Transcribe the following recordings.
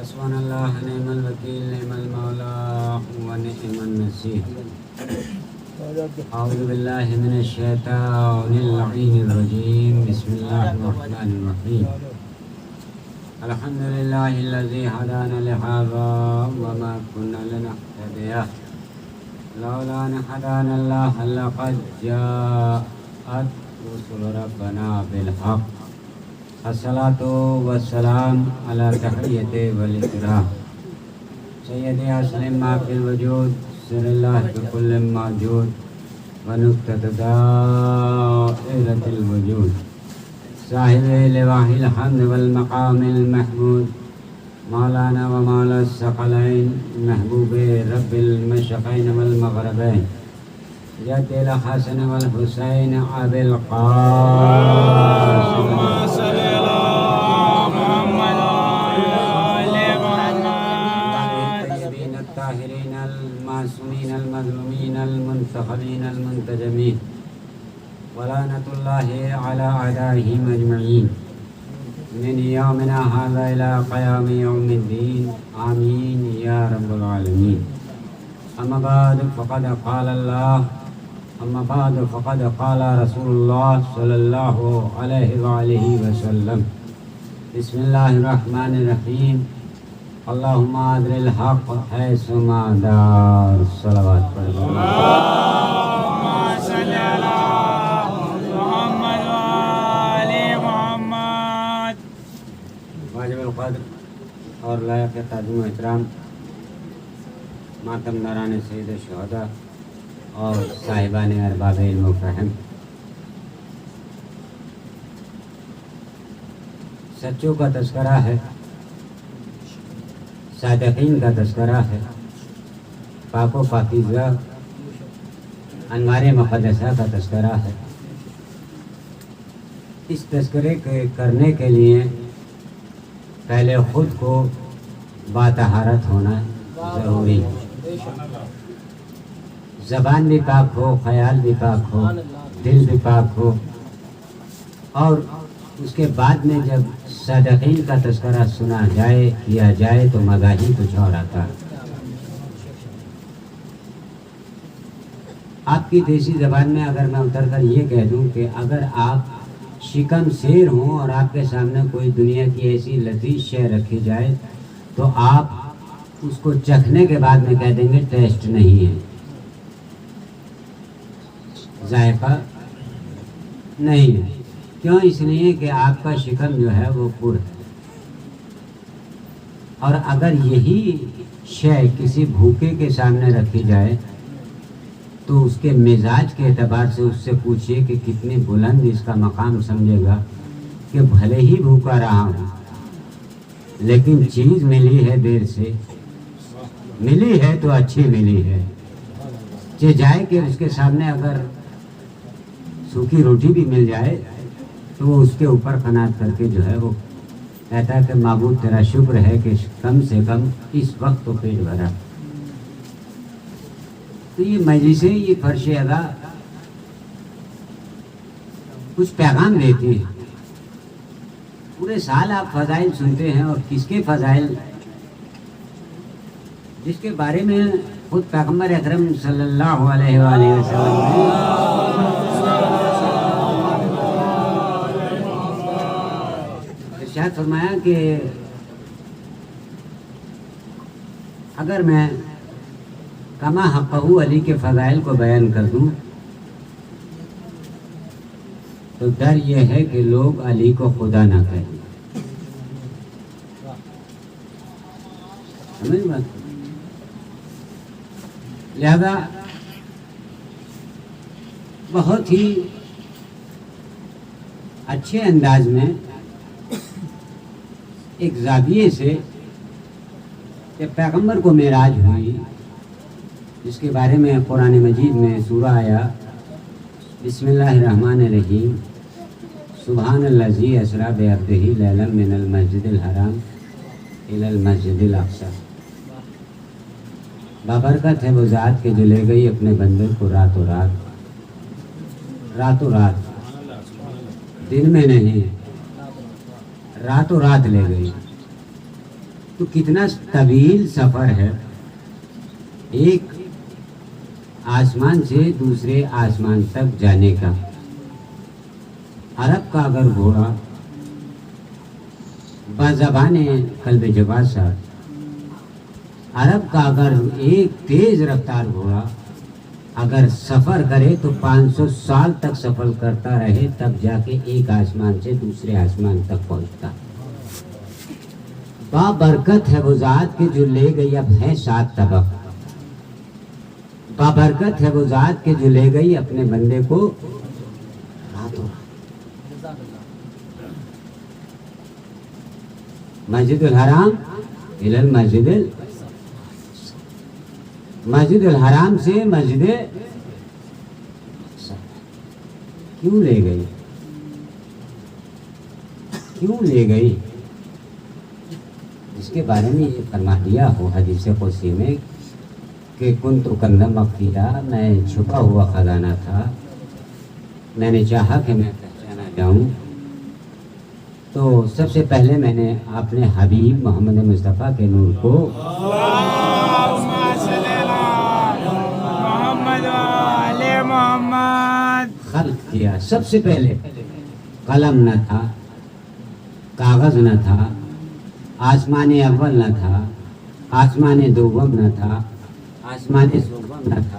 حسبنا الله نعم الوكيل نعم المولى ونعم النصير. أعوذ بالله من الشيطان اللعين الرجيم. بسم الله الرحمن الرحيم. الحمد لله الذي هدانا لهذا وما كنا لنهتدي لولا أن هدانا الله لقد جاءت رسل ربنا بالحق. الصلاة والسلام على تحية والإكرام سيدي أسلم ما في الوجود سر الله بكل موجود ونكتة دائرة الوجود صاحب لواء الحمد والمقام المحمود مولانا ومولا الثقلين محبوب رب المشرقين والمغربين جد الحسن والحسين أبي القاسم الطاهرين المعصومين المظلومين المنتخبين المنتجمين ولعنة الله على أعدائهم أجمعين من يومنا هذا إلى قيام يوم الدين آمين يا رب العالمين. أما بعد فقد قال الله أما بعد فقد قال رسول الله صلى الله عليه وآله وسلم بسم الله الرحمن الرحيم. اللهم أدر الحق حيث ما دار. الصلوات اللهم صل على محمد وآل محمد. واجب القدر اور لائق تعظیم و احترام ماتم داران سید الشہداء اور صاحبان ارباب علم و فہم، سچوں کا تذکرہ ہے، صادقین کا تذکرہ ہے، پاک و پاکیزہ انوار مقدسہ کا تذکرہ ہے. اس تذکرے کے کرنے کے لیے پہلے خود کو باطہارت ہونا ضروری ہے. زبان بھی پاک ہو، خیال بھی پاک ہو، دل بھی پاک ہو، اور اس کے بعد میں جب صادقین کا تذکرہ سنا جائے کیا جائے تو مزہ ہی کچھ اور آتا ہے. آپ کی دیسی زبان میں اگر میں اتر کر یہ کہہ دوں کہ اگر آپ شکم سیر ہوں اور آپ کے سامنے کوئی دنیا کی ایسی لذیذ شے رکھی جائے تو آپ اس کو چکھنے کے بعد میں کہہ دیں گے ٹیسٹ نہیں ہے، ذائقہ نہیں ہے. کیوں؟ اس لیے کہ آپ کا شکم جو ہے وہ پر ہے. اور اگر یہی شے کسی بھوکے کے سامنے رکھی جائے تو اس کے مزاج کے اعتبار سے اس سے پوچھئے کہ کتنی بلند اس کا مقام سمجھے گا کہ بھلے ہی بھوکا رہا ہوں لیکن چیز ملی ہے، دیر سے ملی ہے تو اچھی ملی ہے. جائے کہ اس کے سامنے اگر سوکھی روٹی بھی مل جائے تو وہ اس کے اوپر قناعت کر کے جو ہے وہ کہتا ہے کہ معبود تیرا شکر ہے کہ کم سے کم اس وقت تو پیٹ بھرا. تو یہ مجلسیں، یہ فرش ادا کچھ پیغام دیتی ہے. پورے سال آپ فضائل سنتے ہیں اور کس کے فضائل؟ جس کے بارے میں خود پیغمبر اکرم صلی اللہ علیہ وآلہ وسلم نے ارشاد فرمایا کہ اگر میں کما حقہ علی کے فضائل کو بیان کر دوں تو ڈر یہ ہے کہ لوگ علی کو خدا نہ کہیں. سمجھ بات؟ لہذا بہت ہی اچھے انداز میں ایک زاویے سے کہ پیغمبر کو معراج ہوئی، جس کے بارے میں قرآن مجید میں سورہ آیا بسم اللہ الرحمن الرحیم سبحان الذی اسریٰ بعبدہ لیلا من المسجد الحرام الی المسجد الاقصی. بابرکت ہے وہ ذات کے جو لے گئی اپنے بندے کو راتوں رات دن میں نہیں، راتوں رات لے گئی تو کتنا طویل سفر ہے ایک آسمان سے دوسرے آسمان تک جانے کا. عرب کا اگر گھوڑا بزبان قلب جباسا، عرب کا اگر ایک تیز رفتار گھوڑا اگر سفر کرے تو 500 سال تک سفر کرتا رہے تب جا کے ایک آسمان سے دوسرے آسمان تک پہنچتا. بابرکت ہے وہ ذات کے جو لے گئی اب ہے 7 طبق. بابرکت ہے وہ ذات کے جو لے گئی اپنے بندے کو راتوں. مسجد الحرام مسجد الحرام سے مسجد کیوں لے گئی؟ کیوں لے گئی؟ اس کے بارے میں یہ فرما دیا ہو حدیث قدسی میں کہ کنت کنزا مخفیا، میں چھپا ہوا خزانہ تھا، میں نے چاہا کہ میں پہچانا جاؤں. تو سب سے پہلے میں نے اپنے حبیب محمد مصطفیٰ کے نور کو خلق کیا. سب سے پہلے قلم نہ تھا، کاغذ نہ تھا، آسمان اول نہ تھا، آسمان دوم نہ تھا، آسمان سوم نہ تھا،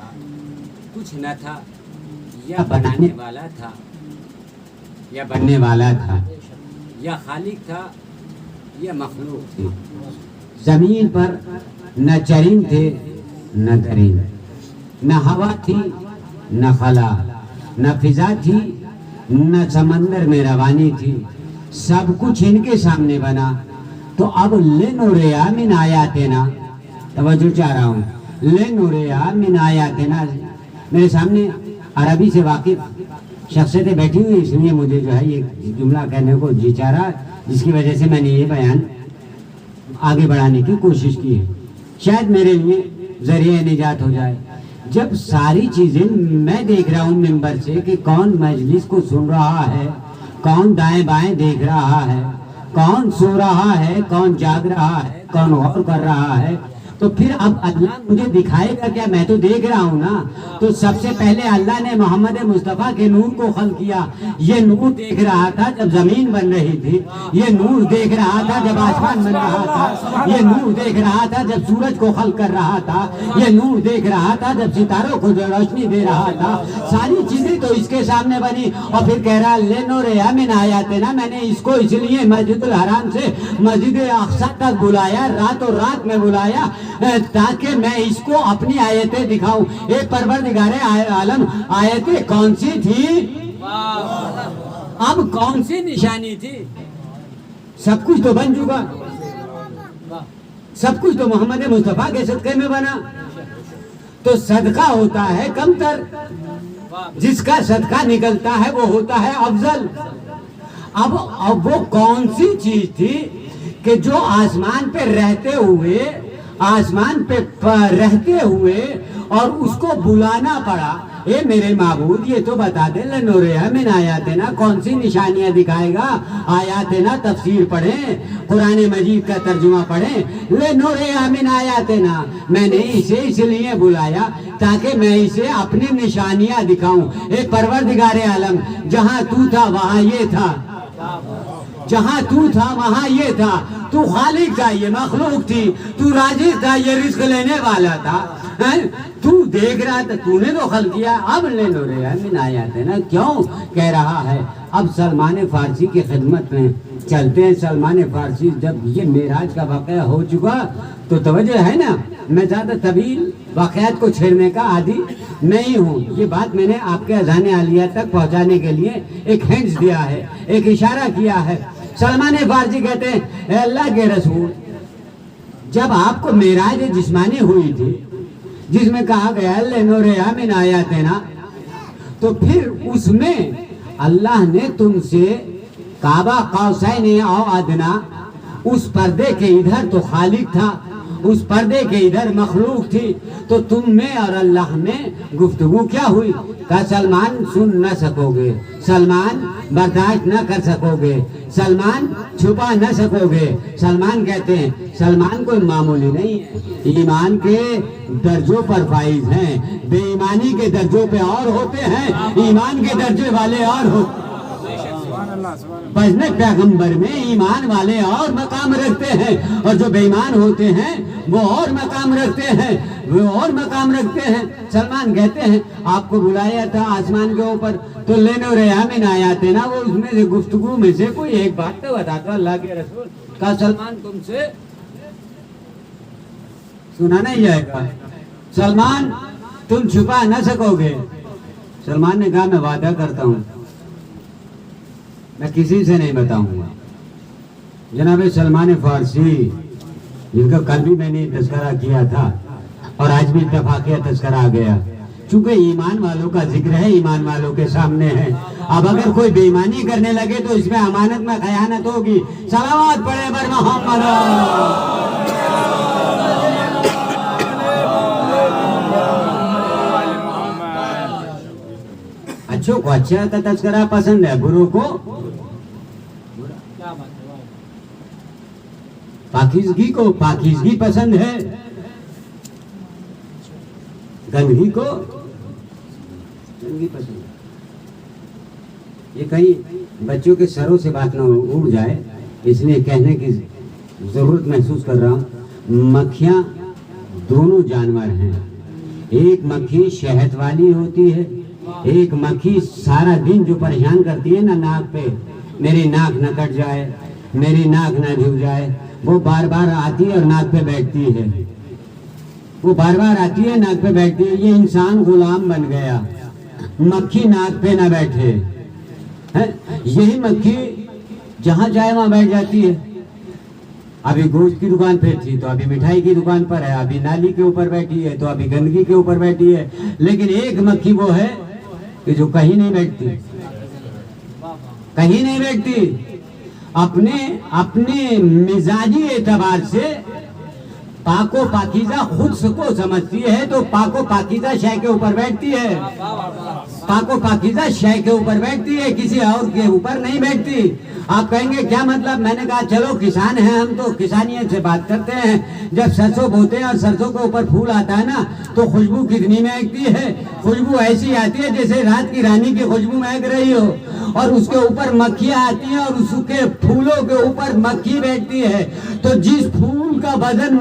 کچھ نہ تھا. یا بنانے والا تھا یا بننے والا تھا، یا خالق تھا یا مخلوق تھی. زمین پر نہ چرند تھے نہ درند، نہ ہوا تھی نہ خلا، نہ فضا تھی نہ سمندر میں روانی تھی. سب کچھ ان کے سامنے بنا. تو اب لنریا من آیاتنا، توجہ چاہ رہا ہوں، لنریا من آیاتنا. میرے سامنے عربی سے واقف شخصیتیں بیٹھی ہوئی، اس لیے مجھے جو ہے یہ جملہ کہنے کو جی چاہ رہا، جس کی وجہ سے میں نے یہ بیان آگے بڑھانے کی کوشش کی ہے. شاید میرے لیے ذریعہ نجات ہو جائے. جب ساری چیزیں میں دیکھ رہا ہوں ممبر سے کہ کون مجلس کو سن رہا ہے، کون دائیں بائیں دیکھ رہا ہے، کون سو رہا ہے، کون جاگ رہا ہے، کون غور کر رہا ہے، تو پھر اب اللہ مجھے دکھائے گا کیا؟ میں تو دیکھ رہا ہوں نا. تو سب سے پہلے اللہ نے محمد مصطفیٰ کے نور کو خلق کیا. یہ نور دیکھ رہا تھا جب زمین بن رہی تھی، یہ نور دیکھ رہا تھا جب آسمان بن رہا تھا، یہ نور دیکھ رہا تھا جب سورج کو خلق کر رہا تھا، یہ نور دیکھ رہا تھا جب ستاروں کو جو روشنی دے رہا تھا. ساری چیزیں تو اس کے سامنے بنی. اور پھر کہہ رہا لنریا من آیاتنا، میں نے اس کو اس لیے مسجد الحرام سے مسجد اقصی تک بلایا، راتوں رات میں بلایا تاکہ میں اس کو اپنی آیتیں دکھاؤں. اے پروردگار عالم، آیتیں کون سی تھی؟ اب کون سی نشانی تھی؟ سب کچھ تو بن چکا، سب کچھ تو محمد مصطفیٰ کے صدقے میں بنا. تو صدقہ ہوتا ہے کم تر، جس کا صدقہ نکلتا ہے وہ ہوتا ہے افضل. اب وہ کون سی چیز تھی کہ جو آسمان پہ رہتے ہوئے اور اس کو بلانا پڑا؟ اے میرے معبود یہ تو بتا دے، لنریا من آیاتنا، کون سی نشانیاں دکھائے گا؟ آیاتنا تفسیر پڑھیں، قرآن مجید کا ترجمہ پڑھیں. لنریا من آیاتنا، میں نے اسے اس لیے بلایا تاکہ میں اسے اپنی نشانیاں دکھاؤں. اے پروردگار عالم، جہاں تو تھا وہاں یہ تھا، جہاں تو تھا وہاں یہ تھا. تو خالق تھا، یہ مخلوق تھی. تو رازق تھا، یہ رزق لینے والا تھا. تو دیکھ رہا تھا، تو نے تو خلق کیا. اب لنریا من آیاتنا کیوں کہہ رہا ہے؟ اب سلمان فارسی کی خدمت میں چلتے ہیں. سلمان فارسی جب یہ معراج کا واقعہ ہو چکا تو توجہ ہے نا، میں زیادہ طویل واقعات کو چھیڑنے کا عادی نہیں ہوں. یہ بات میں نے آپ کے اذہان عالیہ تک پہنچانے کے لیے ایک ہنٹس دیا ہے، ایک اشارہ کیا ہے. سلمان فارسی کہتے ہیں، اے اللہ کے رسول، جب آپ کو معراج جسمانی ہوئی تھی جس میں کہا گیا لنریا من آیاتنا، تو پھر اس میں اللہ نے تم سے کعبہ قوسین او ادنا، اس پردے کے ادھر تو خالق تھا اس پردے کے ادھر مخلوق تھی، تو تم میں اور اللہ میں گفتگو کیا ہوئی؟ کہا سلمان سن نہ سکو گے، سلمان برداشت نہ کر سکو گے، سلمان چھپا نہ سکو گے۔ سلمان کہتے ہیں سلمان کوئی معمولی نہیں ہے، ایمان کے درجوں پر فائز ہیں، بے ایمانی کے درجوں پہ اور ہوتے ہیں، ایمان کے درجے والے اور ہوتے ہیں۔ بجنے پیغمبر میں ایمان والے اور مقام رکھتے ہیں، اور جو بے ایمان ہوتے ہیں وہ اور مقام رکھتے ہیں، وہ اور مقام رکھتے ہیں۔ سلمان کہتے ہیں آپ کو بلایا تھا آسمان کے اوپر تو لینے اور یامین آیات ہے نا، وہ اس میں سے گفتگو میں سے کوئی ایک بات تو بتا دو اللہ کے رسول۔ کہا سلمان تم سے سنا نہیں جائے گا، سلمان تم چھپا نہ سکو گے۔ سلمان نے کہا میں وعدہ کرتا ہوں میں کسی سے نہیں بتاؤں گا۔ جناب سلمان فارسی جن کا کل بھی میں نے تذکرہ کیا تھا اور آج بھی اتفاقیہ تذکرہ آ گیا، چونکہ ایمان والوں کا ذکر ہے، ایمان والوں کے سامنے ہے۔ اب اگر کوئی بے ایمانی کرنے لگے تو اس میں امانت میں خیانت ہوگی۔ صلوات پڑھے بر محمد۔ اچھوں کو اچھا کا تذکرہ پسند ہے، بروں کو پاکیزگی کو پاکیزگی پسند ہے، گندگی کو گندگی پسند ہے۔ یہ کہیں بچوں کے سروں سے بات نہ اڑ جائے اس لیے کہنے کی ضرورت محسوس کر رہا ہوں۔ مکھیاں دونوں جانور ہیں، ایک مکھی شہد والی ہوتی ہے، ایک مکھی سارا دن جو پریشان کرتی ہے نا ناک پہ، میری ناک نہ کٹ جائے، میری ناک نہ جھک جائے، وہ بار بار آتی ہے اور ناک پہ بیٹھتی ہے، وہ بار بار آتی ہے ناک پہ بیٹھتی ہے۔ یہ انسان غلام بن گیا، مکھی ناک پہ نہ بیٹھے، یہی مکھی جہاں چاہے وہاں بیٹھ جاتی ہے۔ ابھی گوشت کی دکان پہ تھی تو ابھی مٹھائی کی دکان پر ہے، ابھی نالی کے اوپر بیٹھی ہے تو ابھی گندگی کے اوپر بیٹھی ہے۔ لیکن ایک مکھی وہ ہے کہ جو کہیں نہیں بیٹھتی، کہیں نہیں بیٹھتی، اپنے مزاجی اعتبار سے پاک و پاکیزہ خود کو سمجھتی ہے تو پاک و پاکیزہ شے کے اوپر بیٹھتی ہے، پاک و پاکیزہ شے کے اوپر بیٹھتی ہے، کسی اور کے اوپر نہیں بیٹھتی۔ آپ کہیں گے کیا مطلب؟ میں نے کہا چلو کسان ہیں ہم تو کسانیت سے بات کرتے ہیں، جب سرسوں بوتے ہیں اور سرسوں کے اوپر پھول آتا ہے نا تو خوشبو کتنی مہکتی ہے، خوشبو ایسی آتی ہے جیسے رات کی رانی کی خوشبو مہک رہی ہو، اور اس کے اوپر مکھیاں آتی ہیں اور اس کے پھولوں کے اوپر مکھی بیٹھتی ہے۔ تو جس پھول کا وزن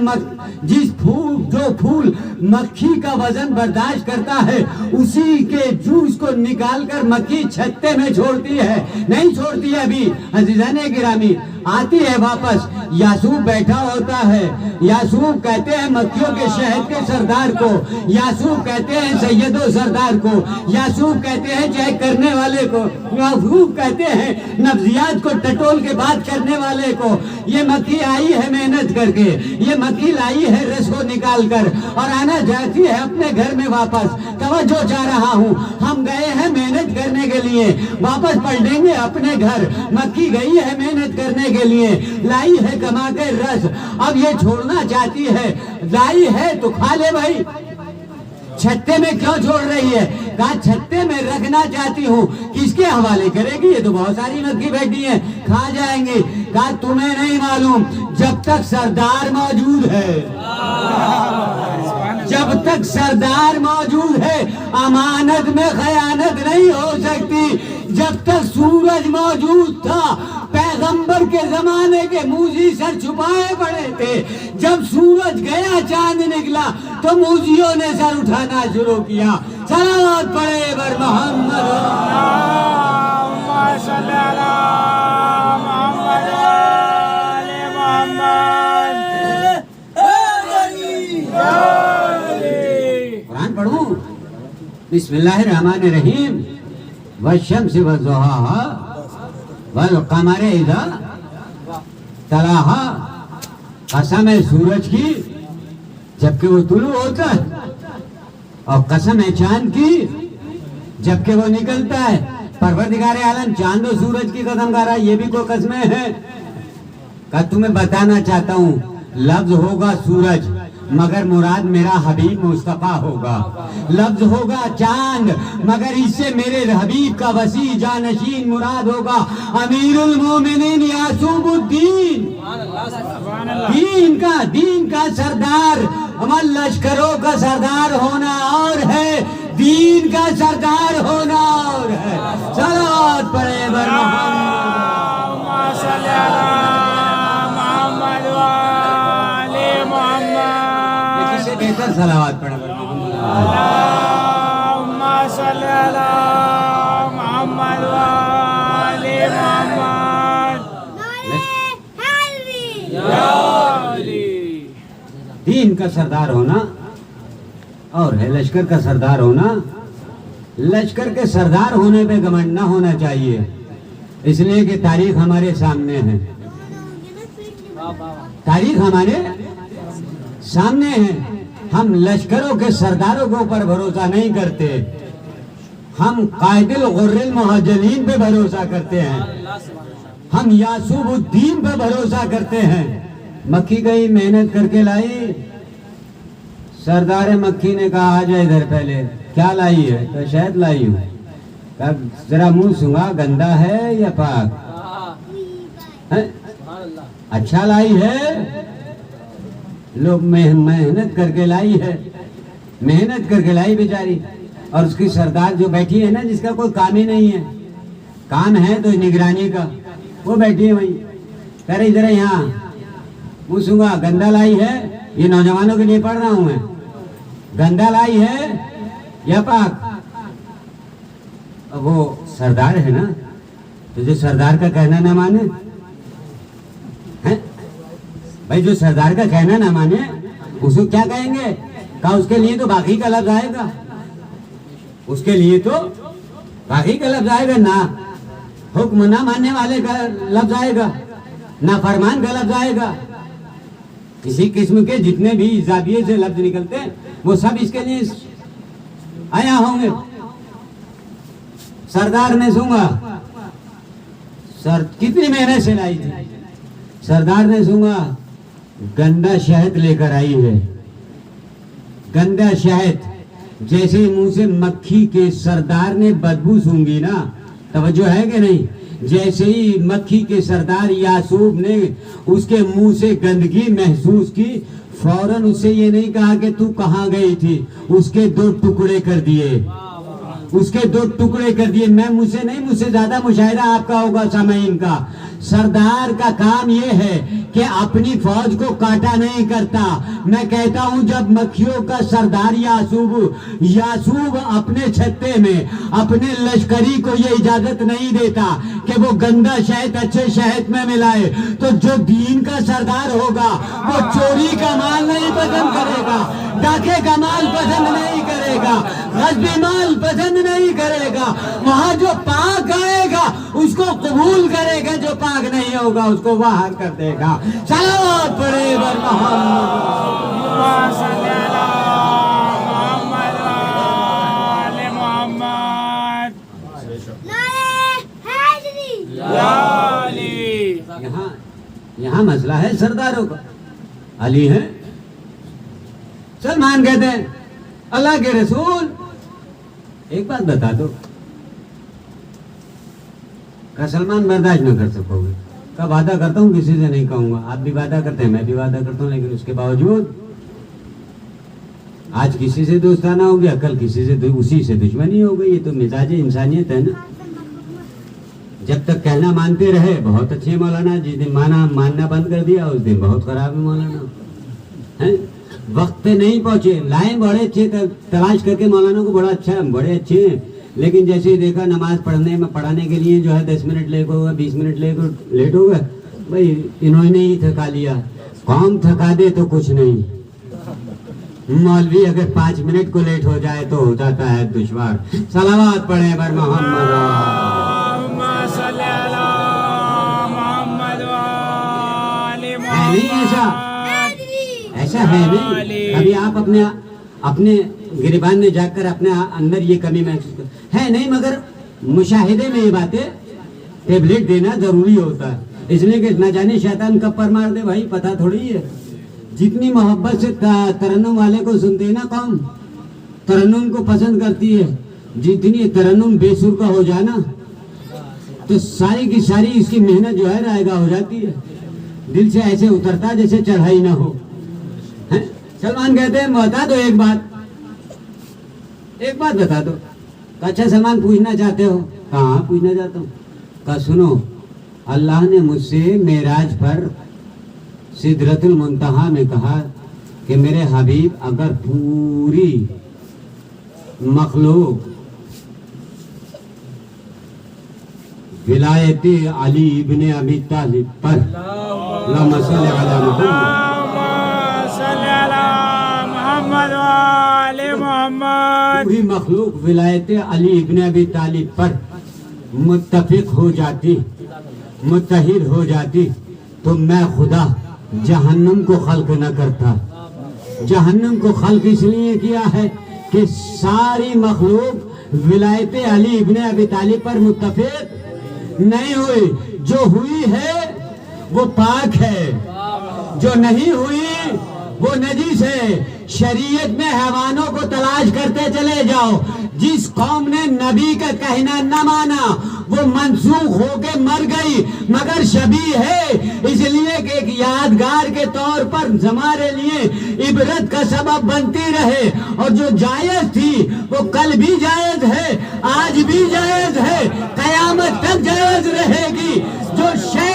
جو پھول مکھی کا وزن برداشت کرتا ہے اسی کے جوس کو نکال کر مکھی چھتے میں چھوڑتی ہے، نہیں چھوڑتی ہے۔ ابھی عزیزان گرامی آتی ہے واپس، یاسوب بیٹھا ہوتا ہے، یاسوب کہتے ہیں مکھیوں کے شہد کے سردار کو، یاسوب کہتے ہیں سید و سردار کو، یاسوب کہتے ہیں چیک کرنے والے کو، یاسوب کہتے ہیں نفسیات کو ٹٹول کے بات کرنے والے کو۔ یہ مکھی آئی ہے محنت کر کے، یہ مکھی لائی ہے رس کو نکال کر اور آنا جاتی ہے اپنے گھر میں واپس۔ توجہ چاہ رہا ہوں، ہم گئے ہیں محنت کرنے کے لیے، واپس پلٹیں گے اپنے گھر۔ مکھی گئی ہے محنت کرنے کے لیے، لائی ہے کما کے رس، اب یہ چھوڑنا چاہتی ہے، لائی ہے تو کھا لے بھائی، چھتے میں کیوں چھوڑ رہی ہے؟ کہا چھتے میں رکھنا چاہتی ہوں، کس کے حوالے کرے گی؟ یہ تو بہت ساری مکھی بیٹھی ہیں، کھا جائیں گی۔ کہا تمہیں نہیں معلوم، جب تک سردار موجود ہے، جب تک سردار موجود ہے امانت میں خیانت نہیں ہو سکتی۔ جب تک سورج موجود تھا، پیغمبر کے زمانے کے موذی سر چھپائے پڑے تھے، جب سورج گیا چاند نکلا تو موذیوں نے سر اٹھانا شروع کیا۔ صلوات پڑھے بر محمد۔ اللہم صلی علی محمد آل محمد۔ قرآن پڑھوں؟ بسم اللہ الرحمن الرحیم۔ والشمس والضحاها والقمر اذا تلاها، قسم ہے سورج کی جبکہ وہ طلوع ہوتا ہے، اور قسم ہے چاند کی جبکہ وہ نکلتا ہے۔ پروردگار عالم چاند و سورج کی قسم کھا رہا ہے، یہ بھی کوئی قسمیں ہیں؟ کہ تمہیں بتانا چاہتا ہوں لفظ ہوگا سورج مگر مراد میرا حبیب مصطفیٰ ہوگا، لفظ ہوگا چاند مگر اس سے میرے حبیب کا وسیع جانشین مراد ہوگا امیر المومنین یعقوب الدین، دین کا سردار، عمل لشکروں کا سردار ہونا اور ہے، دین کا سردار ہونا اور ہے۔ صلوات پڑھے بر محمد صلی اللہ محمد والے محمد، کسی بہتر صلوات پڑھے بر محمد اللہم صلی اللہ محمد والے محمد۔ دین کا سردار ہونا اور ہے لشکر کا سردار ہونا۔ لشکر کے سردار ہونے پہ گھمنڈ نہ ہونا چاہیے، اس لیے کہ تاریخ ہمارے سامنے ہے، تاریخ ہمارے سامنے ہے۔ ہم لشکروں کے سرداروں کے اوپر بھروسہ نہیں کرتے، ہم قائد الغر المحجلین پہ بھروسہ کرتے ہیں، ہم یعقوب الدین پہ بھروسہ کرتے ہیں۔ مکھی گئی محنت کر کے لائی، سردار مکھی نے کہا آ جا ادھر، پہلے کیا لائی ہے؟ تو شہد لائی ہوں۔ کہا ذرا منہ سنگا، گندا ہے یا پاک؟ اچھا لائی ہے، لوگ محنت کر کے لائی ہے، محنت کر کے لائی بیچاری، اور اس کی سردار جو بیٹھی ہے نا، جس کا کوئی کام ہی نہیں ہے، کام ہے تو نگرانی کا، وہ بیٹھی ہے وہیں، کہہ رہی ذرا یہاں منہ سنگا، گندا لائی ہے؟ یہ نوجوانوں کے لیے پڑھ رہا ہوں میں، گندا لائی ہے یا پاک؟ اب وہ سردار ہے نا، تو جو سردار کا کہنا نہ مانے، بھائی جو سردار کا کہنا نہ مانے اس کو کیا کہیں گے؟ کہا اس کے لیے تو باقی کا لفظ آئے گا، اس کے لیے تو باقی کا لفظ آئے گا، نہ حکم نہ ماننے والے کا لفظ آئے گا، نہ فرمان کا لفظ آئے گا۔ اسی قسم کے جتنے بھی زاویے سے لفظ نکلتے ہیں وہ سب اس کے لیے آیا ہوں گے۔ سردار نے سونگا، کتنی محنت سے لائی تھی، سردار نے سونگا گندا شہد لے کر آئی ہے، گندا شہد۔ جیسے ہی منہ سے مکھی کے سردار نے بدبو سونگی نا، توجہ ہے کہ نہیں، جیسے ہی مکھی کے سردار یعقوب نے اس کے منہ سے گندگی محسوس کی، فوراً اس سے یہ نہیں کہا کہ تو کہاں گئی تھی، اس کے دو ٹکڑے کر دیے، اس کے دو ٹکڑے کر دیے۔ میں مجھ سے نہیں، مجھ سے زیادہ مشاہدہ آپ کا ہوگا سامعین کا۔ سردار کا کام یہ ہے کہ اپنی فوج کو کاٹا نہیں کرتا۔ میں کہتا ہوں جب مکھیوں کا سردار یعقوب اپنے چھتے میں اپنے لشکری کو یہ اجازت نہیں دیتا کہ وہ گندا شہد اچھے شہد میں ملائے، تو جو دین کا سردار ہوگا وہ چوری کا مال نہیں پسند کرے گا، ڈاکے کا مال پسند نہیں کرے گا، غصبی مال پسند نہیں کرے گا۔ وہاں جو پاک آئے گا اس کو قبول کرے گا، جو پاک نہیں ہوگا اس کو باہر کر دے گا۔ صلوات پڑھے بر محمد صلی اللہ محمد والے محمد۔ یہاں مسئلہ ہے سرداروں کا۔ علی ہے، سلمان کہتے ہیں اللہ کے رسول ایک بات بتا دو، کہ سلمان برداشت نہ کر سکو گے، کہ وعدہ کرتا ہوں کسی سے نہیں کہوں گا، آپ بھی وعدہ کرتے ہیں میں بھی وعدہ کرتا ہوں، لیکن اس کے باوجود آج کسی سے دوستانہ ہو گیا، کل کسی سے اسی سے دشمنی ہو گئی۔ یہ تو مزاج انسانیت ہے نا۔ جب تک کہنا مانتے رہے بہت اچھے مولانا، جس دن ماننا بند کر دیا اس دن بہت خراب ہے مولانا۔ وقت پہ نہیں پہنچے، لائن بڑے اچھے تلاش کر کے مولانا کو بڑا اچھا، بڑے اچھے ہیں، لیکن جیسے ہی دیکھا نماز پڑھانے کے لیے جو ہے 10 منٹ لیٹ ہو گیا، 20 منٹ لیٹ ہو گیا، بھائی انہوں نے ہی تھکا لیا۔ قوم تھکا دے تو کچھ نہیں، مولوی اگر 5 منٹ کو لیٹ ہو جائے تو ہو جاتا ہے دشوار۔ صلوات پڑھیں بر محمد صلی اللہ محمد والے محمد۔ ایسا ہے نہیں، ابھی آپ اپنے گریبان میں جا کر اپنے اندر یہ کمی محسوس ہے نہیں، مگر مشاہدے میں یہ باتیں ٹیبلٹ دینا ضروری ہوتا ہے، اس لیے کہ نہ جانے شیطان کب پر مار دے بھائی پتہ تھوڑی ہے۔ جتنی محبت سے ترنم والے کو سنتے ہیں نا قوم، ترنم کو پسند کرتی ہے، جتنی ترنم بے سر کا ہو جائے نا تو ساری کی ساری اس کی محنت جو ہے رائے گاہ ہو جاتی ہے، دل سے ایسے اترتا جیسے چڑھائی نہ ہو۔ سلمان کہتے ہیں بتا دو ایک بات بتا دو۔ اچھا سلمان پوچھنا چاہتے ہو؟ کہاں پوچھنا چاہتا ہوں؟ کہا سنو، اللہ نے مجھ سے معراج پر سدرۃ المنتہا میں کہا کہ میرے حبیب اگر پوری مخلوق ولایت علی ابن ابی طالب پر اللہم صلی علی محمد، پوری مخلوق ولایت علی ابن ابی طالب پر متفق ہو جاتی، متحد ہو جاتی، تو میں خدا جہنم کو خلق نہ کرتا۔ جہنم کو خلق اس لیے کیا ہے کہ ساری مخلوق ولایت علی ابن ابی طالب پر متفق نہیں ہوئی، جو ہوئی ہے وہ پاک ہے، جو نہیں ہوئی وہ نجس ہے۔ شریعت میں حیوانوں کو تلاش کرتے چلے جاؤ، جس قوم نے نبی کا کہنا نہ مانا وہ منسوخ ہو کے مر گئی، مگر شبیہ ہے اس لیے کہ ایک یادگار کے طور پر ہمارے لیے عبرت کا سبب بنتی رہے، اور جو جائز تھی وہ کل بھی جائز ہے، آج بھی جائز ہے، قیامت تک جائز رہے گی۔ جو شے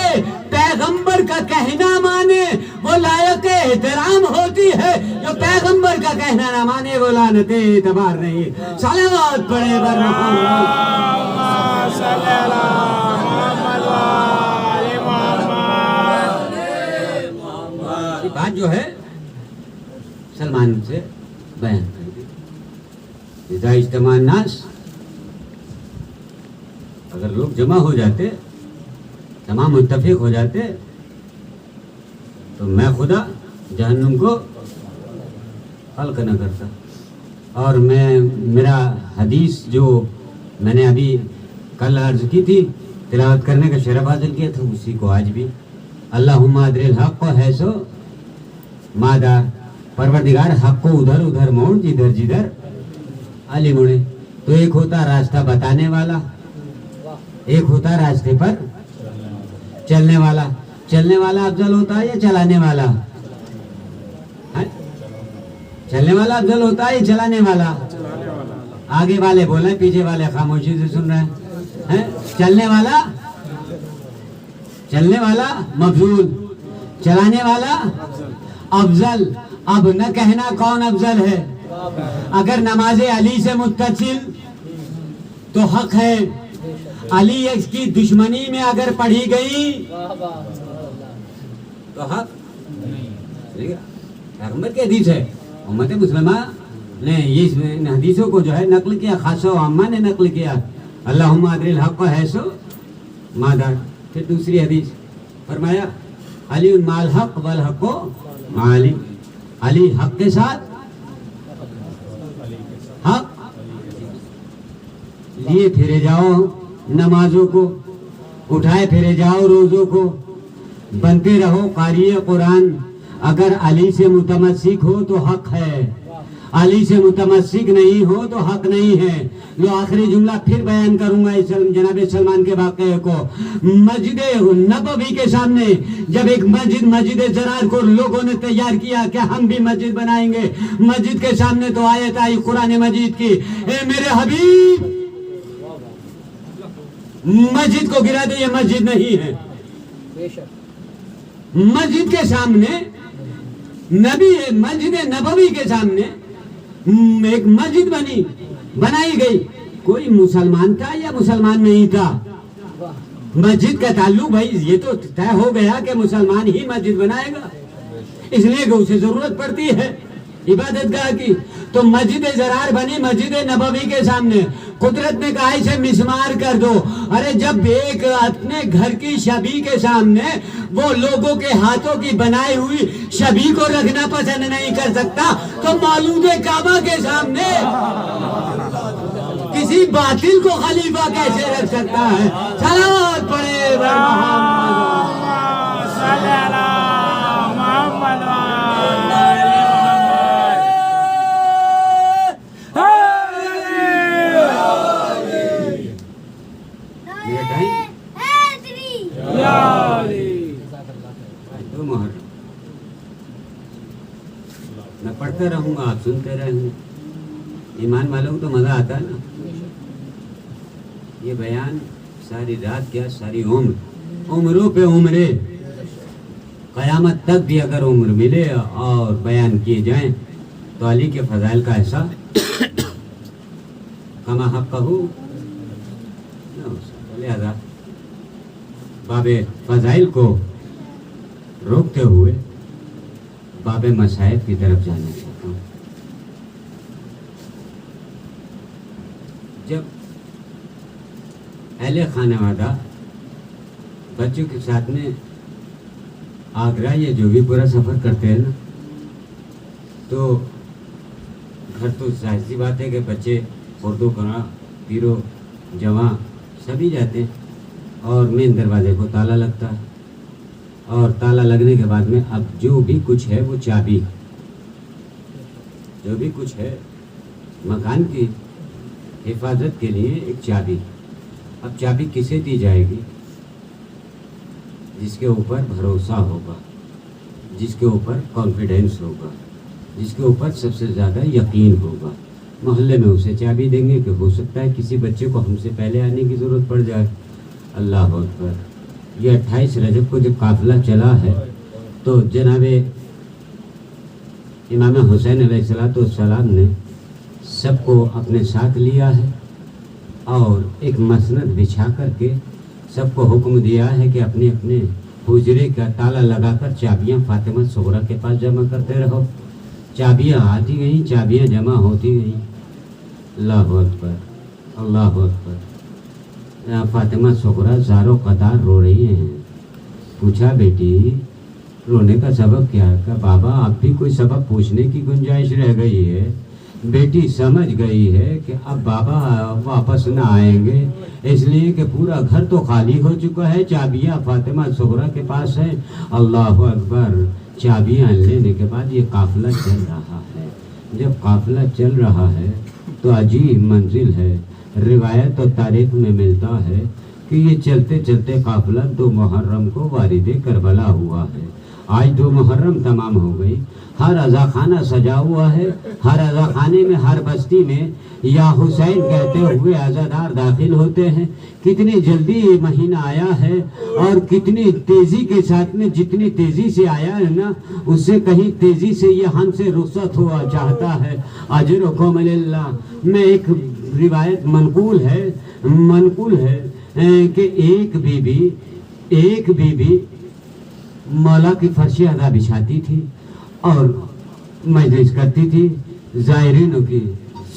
پیغمبر کا کہنا مانے وہ لائق احترام ہوتی ہے، جو پیغمبر کا کہنا نہ مانے وہ لعنت اعتبار نہیں۔ صلوات پڑھے بر محمد صلی اللہ علیہ محمد۔ یہ بات جو ہے سلمان سے بیان کر دی۔ اذا اجتماع الناس، اگر لوگ جمع ہو جاتے، تمام متفق ہو جاتے، تو میں خدا جہنم کو خلق نہ کرتا۔ اور میرا حدیث جو میں نے ابھی کل عرض کی تھی، تلاوت کرنے کا شرف حاصل کیا تھا، اسی کو آج بھی اللہم ادر الحق حیث مادہ، پروردگار حق کو ادھر ادھر موڑ جدھر جدھر علی مڑے۔ تو ایک ہوتا راستہ بتانے والا، ایک ہوتا راستے پر چلنے والا۔ چلنے والا افضل ہوتا ہے یا چلانے والا؟ چلنے والا افضل ہوتا ہے یا چلانے والا؟ آگے والے بولیں، پیچھے والے خاموشی سے سن رہے ہیں۔ چلنے والا مفضول، چلانے والا افضل۔ اب نہ کہنا کون افضل ہے۔ اگر نماز علی سے متصل تو حق ہے، علی کی دشمنی میں اگر پڑھی گئی تو حق پیغمبر کی حدیث ہے، امت مسلمہ نے یہ حدیثوں کو جو ہے نقل کیا، خاص و عامہ نے نقل کیا۔ اللہم ادر الحق حیث مادہ۔ پھر دوسری حدیث فرمایا علی مع الحق والحق مع علی، علی حق کے ساتھ، حق لیے پھرے جاؤ نمازوں کو، اٹھائے پھرے جاؤ روزوں کو، بنتے رہو قاری قرآن۔ اگر علی سے متمسک ہو تو حق ہے، علی سے متمسک نہیں ہو تو حق نہیں ہے۔ لو آخری جملہ پھر بیان کروں گا جناب سلمان کے واقعے کو۔ مسجد نبوی کے سامنے جب ایک مسجد زرار کو لوگوں نے تیار کیا کہ ہم بھی مسجد بنائیں گے، مسجد کے سامنے تو آیت آئی قرآن مجید کی، اے میرے حبیب مسجد کو گرا دے، یہ مسجد نہیں ہے۔ مسجد کے سامنے مسجد نبوی کے سامنے ایک مسجد بنائی گئی، کوئی مسلمان تھا یا مسلمان نہیں تھا؟ مسجد کا تعلق بھائی یہ تو طے ہو گیا کہ مسلمان ہی مسجد بنائے گا، اس لیے کہ اسے ضرورت پڑتی ہے عبادت گاہ کی۔ تو مسجد زرار بنی مسجد نبوی کے سامنے، قدرت نے کہا اسے مسمار کر دو۔ ارے جب ایک اپنے گھر کی شبیہ کے سامنے وہ لوگوں کے ہاتھوں کی بنائی ہوئی شبیہ کو رکھنا پسند نہیں کر سکتا تو مولود کعبہ کے سامنے کسی باطل کو خلیفہ کیسے رکھ سکتا ہے؟ صلوات پڑھے محمد صلی اللہ محمد میں پڑھتا رہوں گا، آپ سنتے رہیں گے. ایمان والوں کو تو مزہ آتا ہے نا. یہ بیان ساری رات کیا ساری عمر، عمروں پہ عمرے، قیامت تک بھی اگر عمر ملے اور بیان کیے جائیں تو علی کے فضائل کا ایسا کما حق ہو. لہذا باب فضائل کو روکتے ہوئے باب مصائب کی طرف جانا چاہتا ہوں. جب اہل خانوادہ بچوں کے ساتھ میں آگرہ یا جو بھی پورا سفر کرتے ہیں نا، تو گھر تو ظاہر سی بات ہے کہ بچے اردو کرا پیرو جوان سبھی جاتے ہیں، اور مین دروازے کو تالا لگتا ہے، اور تالا لگنے کے بعد میں اب جو بھی کچھ ہے وہ چابی، جو بھی کچھ ہے مکان کی حفاظت کے لیے ایک چابی. اب چابی کسے دی جائے گی؟ جس کے اوپر بھروسہ ہوگا، جس کے اوپر کانفیڈینس ہوگا، جس کے اوپر سب سے زیادہ یقین ہوگا. محلے میں اسے چابی دیں گے کہ ہو سکتا ہے کسی بچے کو ہم سے پہلے آنے کی ضرورت پڑ جائے. اللہ اکبر. یہ 28 رجب کو جب قافلہ چلا ہے تو جناب امام حسین علیہ السلام نے سب کو اپنے ساتھ لیا ہے اور ایک مسند بچھا کر کے سب کو حکم دیا ہے کہ اپنے اپنے حجرے کا تالا لگا کر چابیاں فاطمہ صغریٰ کے پاس جمع کرتے رہو. چابیاں آتی گئیں، چابیاں جمع ہوتی گئیں. اللہ اکبر، اللہ اکبر. فاطمہ صغریٰ زارو قطار رو رہی ہیں. پوچھا بیٹی رونے کا سبب کیا ہے؟ کہ بابا اب بھی کوئی سبب پوچھنے کی گنجائش رہ گئی ہے. بیٹی سمجھ گئی ہے کہ اب بابا واپس نہ آئیں گے، اس لیے کہ پورا گھر تو خالی ہو چکا ہے، چابیاں فاطمہ صغریٰ کے پاس ہیں. اللہ اکبر. چابیاں لینے کے بعد یہ قافلہ چل رہا ہے. جب قافلہ چل رہا ہے تو عجیب منزل ہے. روایت اور تاریخ میں ملتا ہے کہ یہ چلتے چلتے قافلہ 2 محرم کو وارد کربلا ہوا ہے. آج 2 محرم تمام ہو گئی. ہر عزا خانہ سجا ہوا ہے. ہر عزا خانے میں، ہر بستی میں یا حسین کہتے ہوئے عزادار داخل ہوتے ہیں. کتنی جلدی یہ مہینہ آیا ہے اور کتنی تیزی کے ساتھ میں، جتنی تیزی سے آیا ہے نا اس سے کہیں تیزی سے یہ ہم سے رخصت ہوا چاہتا ہے. اجرکم اللہ. میں ایک روایت منقول ہے کہ ایک بی بی مولا کی فرش ادا بچھاتی تھی اور مجلس کرتی تھی، زائرینوں کی،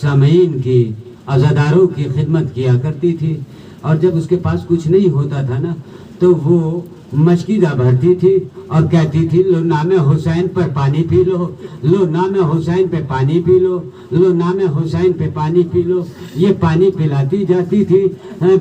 سامعین کی، عزاداروں کی خدمت کیا کرتی تھی. اور جب اس کے پاس کچھ نہیں ہوتا تھا نا تو وہ مشکیدہ بھرتی تھی اور کہتی تھی لو نام حسین پر پانی پی لو، لو نام حسین پہ پانی پی لو، لو نام حسین پہ پانی پی لو. یہ پانی پلاتی جاتی تھی،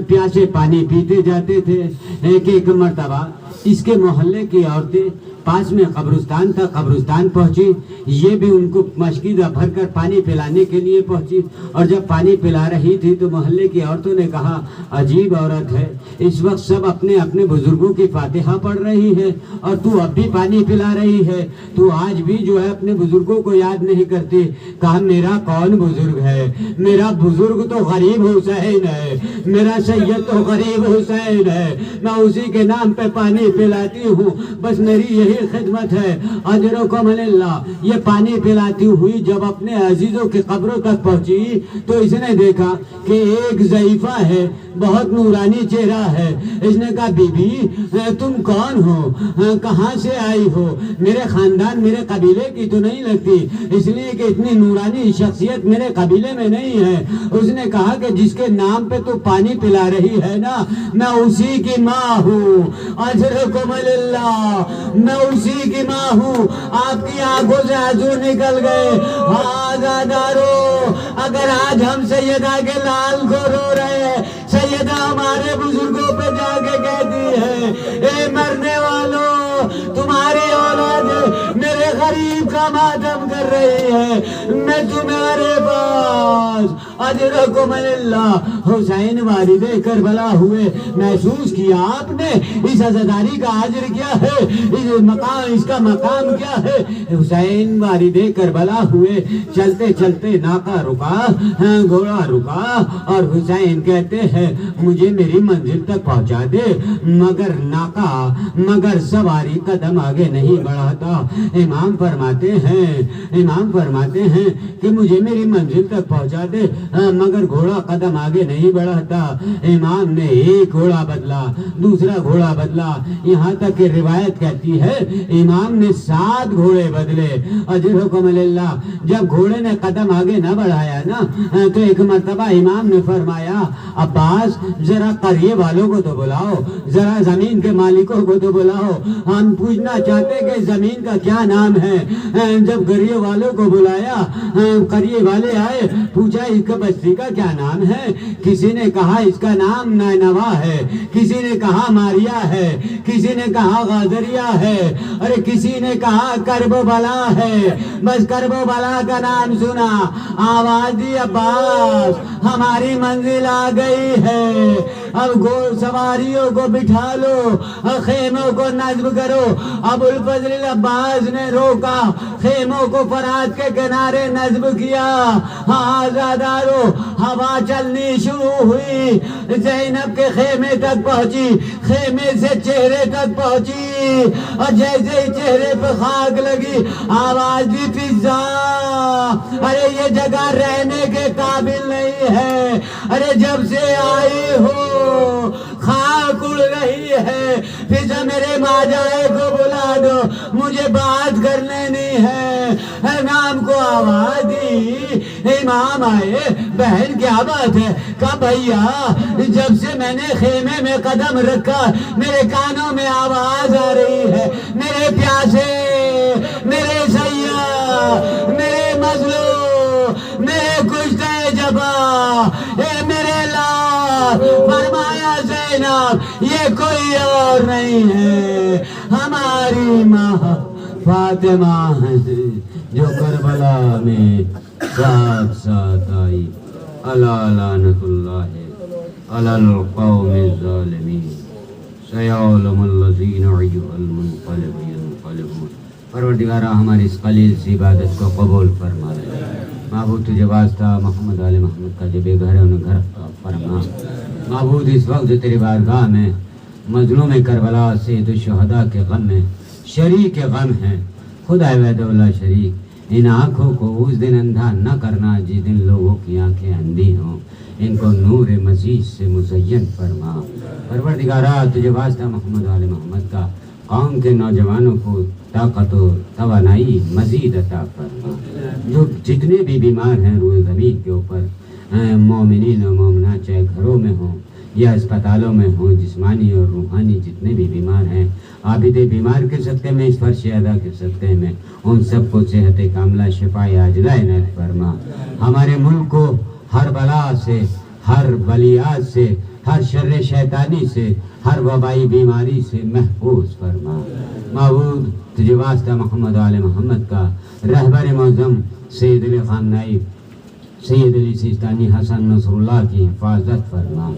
پیاسے پانی پیتے جاتے تھے. ایک مرتبہ اس کے محلے کی عورتیں، پاس میں قبرستان تھا، قبرستان پہنچی. یہ بھی ان کو مشکیدہ بھر کر پانی پلانے کے لیے پہنچی. اور جب پانی پلا رہی تھی تو محلے کی عورتوں نے کہا عجیب عورت ہے، اس وقت سب اپنے اپنے بزرگوں کی فاتحہ پڑھ رہی ہے اور تو اب بھی پانی پلا رہی ہے، تو آج بھی جو ہے اپنے بزرگوں کو یاد نہیں کرتی. کہا میرا کون بزرگ ہے؟ میرا بزرگ تو غریب حسین ہے، میرا سید تو غریب حسین ہے. میں اسی کے نام پہ پانی پلاتی ہوں، بس میری یہی خدمت ہے. اجرکم اللہ. یہ پانی پلاتی ہوئی جب اپنے عزیزوں کی قبروں تک پہنچی تو اس نے دیکھا کہ ایک ضعیفہ ہے، بہت نورانی چہرہ ہے. اس نے کہا بی بی تم کون ہو؟ کہاں سے آئی ہو؟ میرے خاندان، میرے قبیلے کی تو نہیں لگتی، اس لیے کہ اتنی نورانی شخصیت میرے قبیلے میں نہیں ہے. اس نے کہا کہ جس کے نام پہ تو پانی پلا رہی ہے نا، میں اسی کی ماں ہوں. اجرکم اللہ. میں اسی کی ماں ہوں. آپ کی آنکھوں سے آنسو نکل گئے. عزادارو، اگر آج ہم سیدہ کے لال کو رو رہے ہیں، سیدہ ہمارے بزرگوں پہ جا کے کہتی ہے اے مرنے والوں، تمہاری اولاد میرے غریب کا ماتم کر رہی ہے، میں تمہارے پاس. اجرکم اللہ. حسین والد کربلا ہوئے، محسوس کیا آپ نے اس عزاداری کا اجر کیا ہے، اس کا مقام کیا ہے۔ حسین والد کربلا ہوئے، چلتے چلتے ناکا رکا، گھوڑا رکا، اور حسین کہتے ہیں مجھے میری منزل تک پہنچا دے، مگر سواری قدم آگے نہیں بڑھاتا۔ امام فرماتے ہیں کہ مجھے میری منزل تک پہنچا دے، مگر گھوڑا قدم آگے نہیں بڑھاتا۔ امام نے ایک گھوڑا بدلا، دوسرا گھوڑا بدلا، یہاں تک کہ روایت کہتی ہے امام نے 7 گھوڑے بدلے۔ اجرکم اللہ، جب گھوڑے نے قدم آگے نہ بڑھایا نا تو ایک مرتبہ امام نے فرمایا عباس ذرا قریے والوں کو تو بلاؤ، ذرا زمین کے مالکوں کو تو بلاؤ، ہم پوچھنا چاہتے کہ زمین کا کیا نام ہے۔ جب قریے والوں کو بلایا، قریے والے آئے، پوچھا اس کا بستی کا کیا نام ہے؟ کسی نے کہا اس کا نام نینوا ہے، کسی نے کہا ماریا ہے، کسی نے کہا غازریہ ہے، ارے کسی نے کہا کرب و بلا ہے۔ بس کرب و بلا کا نام سنا، آواز دی عباس ہماری منزل آ گئی ہے، اب گھوڑ سواریوں کو بٹھا لو، خیموں کو نصب کرو۔ ابو الفضل العباس نے روکا، خیموں کو فرات کے کنارے نصب کیا۔ آزادارو، ہوا چلنی شروع ہوئی، زینب کے خیمے تک پہنچی، خیمے سے چہرے تک پہنچی، اور جیسے ہی چہرے پہ خاک لگی آواز دی فضا، ارے یہ جگہ رہنے کے قابل نہیں ہے، ارے جب سے آئی ہو خاک اڑ رہی ہے، فضا میرے ماجائے کو بلا دو، مجھے بات کر لینی ہے۔ نام کو آواز دی، امام آئے، بہن کیا بات ہے؟ کہا بھیا جب سے میں نے خیمے میں قدم رکھا میرے کانوں میں آواز آ رہی ہے، میرے پیاسے، میرے سیاح، میرے مظلوم، میرے کشتے جبا، اے میرے لال، فرمایا زینب یہ کوئی اور نہیں ہے، ہماری ماں فاطمہ ہے جو کربلا میں ساتھ ساتھ آئی۔ الا لعنت اللہ علی القوم الظالمین سیعلم الذین ایھا المنقلب ینقلبون۔ پروردگارہ ہماری اس قلیل سی عبادت کو قبول فرما لے۔ معبود تجھے واسطہ محمد آل محمد کا جو بے گھر ہے انہیں گھر فرما۔ معبود اس وقت جو تیری بارگاہ میں مظلوم کربلا سید الشہداء کے غم میں شریک غم ہیں، خدا وحدہ لا شریک ان آنکھوں کو اس دن اندھا نہ کرنا جس دن لوگوں کی آنکھیں اندھی ہوں، ان کو نور مزید سے مزین فرما۔ پروردگارہ تجھے واسطہ محمد آل محمد کا قوم کے نوجوانوں کو طاقت و توانائی مزید عطا فرما۔ جو جتنے بھی بیمار ہیں روئے زمین کے اوپر، مومنین و مومنات چاہے گھروں میں ہوں یا اسپتالوں میں ہوں، جسمانی اور روحانی جتنے بھی بیمار ہیں، عابد بیمار کے صدقے میں، اس فرش ادا کے صدقے میں ان سب کو صحت کاملہ شفا عاجلہ عنایت فرما۔ ہمارے ملک کو ہر بلا سے، ہر بلیات سے، ہر شر شیطانی سے، ہر وبائی بیماری سے محفوظ فرما۔ معبود تجھے واسطہ محمد آل محمد کا رہبر معظم سید علی خان نائب، سید علی سیستانی حسن نصر اللہ کی حفاظت فرما،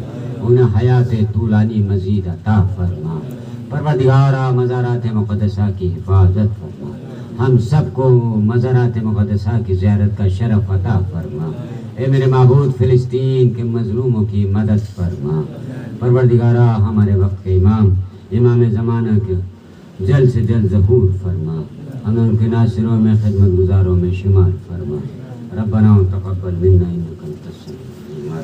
انہیں حیات طولانی مزید عطا فرما۔ پروردگارہ مزارات مقدسہ کی حفاظت فرما، ہم سب کو مزارات مقدسہ کی زیارت کا شرف عطا فرما۔ اے میرے معبود فلسطین کے مظلوموں کی مدد فرما۔ پروردگارہ ہمارے وقت کے امام زمانہ کے جلد سے جلد ظہور فرما، ہمیں ان کے ناصروں میں خدمت گزاروں میں شمار فرما۔ ربنا تقبل منا انک انت السمیع